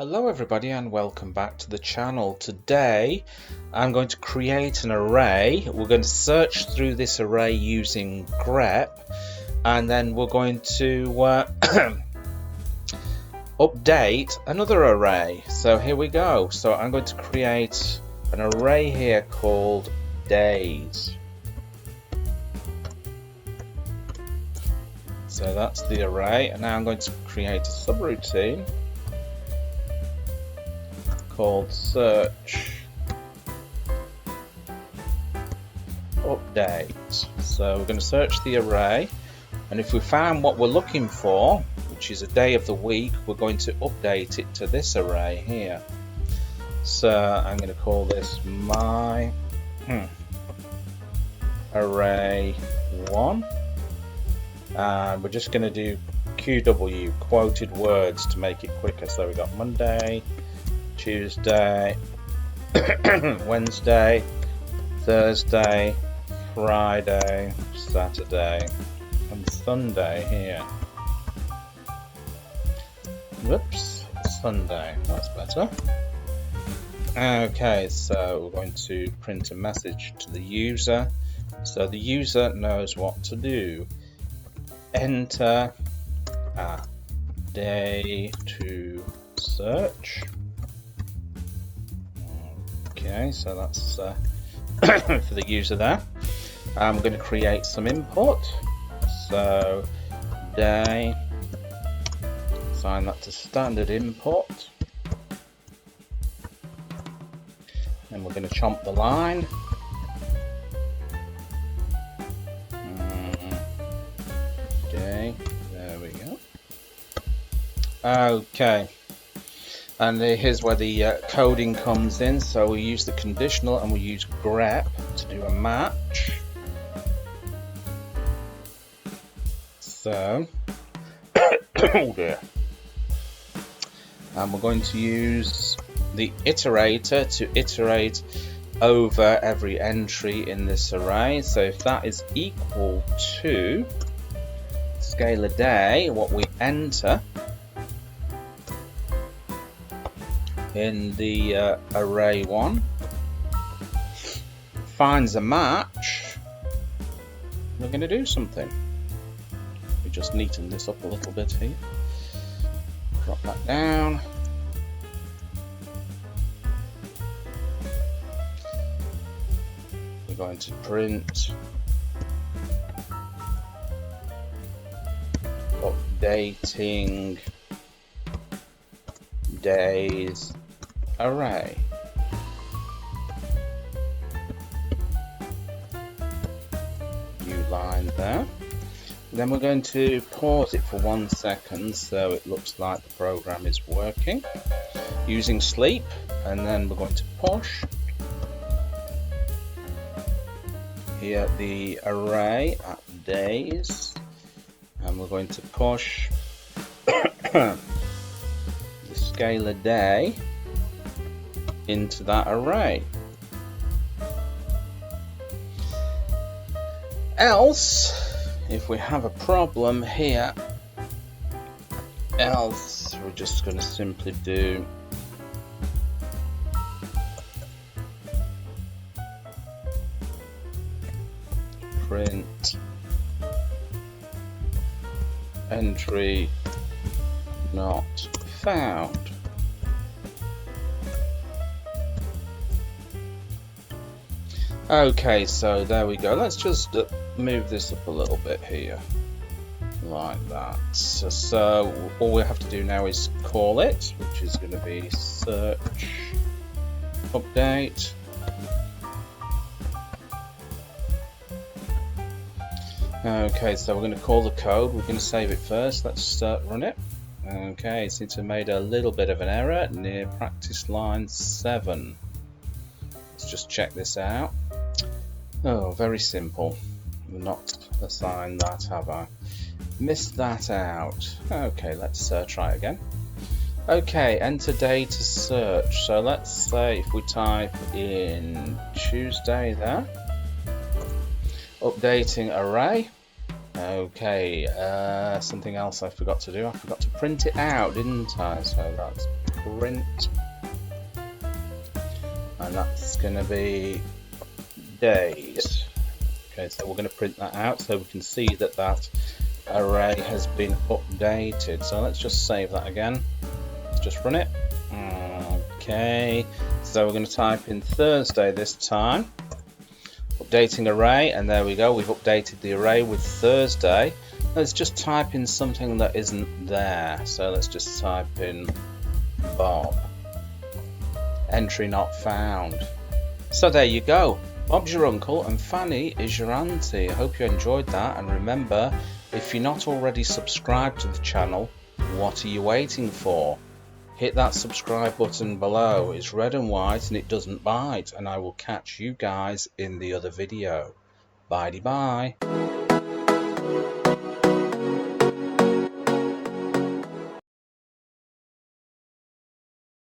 Hello everybody and welcome back to the channel. Today I'm going to create an array. We're going to search through this array using grep, and then we're going to update another array. So here we go. So I'm going to create an array here called days. So that's the array, and now I'm going to create a subroutine called search update. So we're going to search the array, and if we found what we're looking for, which is a day of the week, we're going to update it to this array here. So I'm going to call this my array 1, and we're just going to do QW, quoted words, to make it quicker. So we got Monday, Tuesday, Wednesday, Thursday, Friday, Saturday, and Sunday here. Whoops, Sunday, that's better. Okay, so we're going to print a message to the user so the user knows what to do. Enter a day to search. Okay, so that's for the user there. I'm going to create some input. So day, assign that to standard input. And we're going to chomp the line. Day, there we go. Okay. And here's where the coding comes in. So we use the conditional and we use grep to do a match. So, oh dear. And we're going to use the iterator to iterate over every entry in this array. So if that is equal to scalar day, what we enter in the array 1 finds a match, we're going to do something. We just neaten this up a little bit here. Drop that down. We're going to print updating days array. New line there. Then we're going to pause it for 1 second so it looks like the program is working using sleep, and then we're going to push here the array at days, and we're going to push the scalar day into that array. Else, if we have a problem here, else we're just going to simply do print entry not found. Okay, so there we go. Let's just move this up a little bit here, like that. So all we have to do now is call it, which is going to be search update. Okay, so we're going to call the code. We're going to save it first. Let's run it. Okay, it seems to have made a little bit of an error near practice line 7. Let's just check this out. Oh, very simple. Not assigned that, have I? Missed that out. Okay, let's try again. Okay, enter day to search. So let's say if we type in Tuesday there. Updating array. Okay, something else I forgot to do. I forgot to print it out, didn't I? So that's print, and that's going to be days. Okay, so we're going to print that out so we can see that that array has been updated. So let's just save that again. Let's just run it. Okay, so we're going to type in Thursday this time. Updating array, and there we go. We've updated the array with Thursday. Let's just type in something that isn't there. So let's just type in Bob. Entry not found. So there you go. Bob's your uncle and Fanny is your auntie. I hope you enjoyed that, and remember, if you're not already subscribed to the channel, what are you waiting for? Hit that subscribe button below. It's red and white and it doesn't bite, and I will catch you guys in the other video. Bye-bye.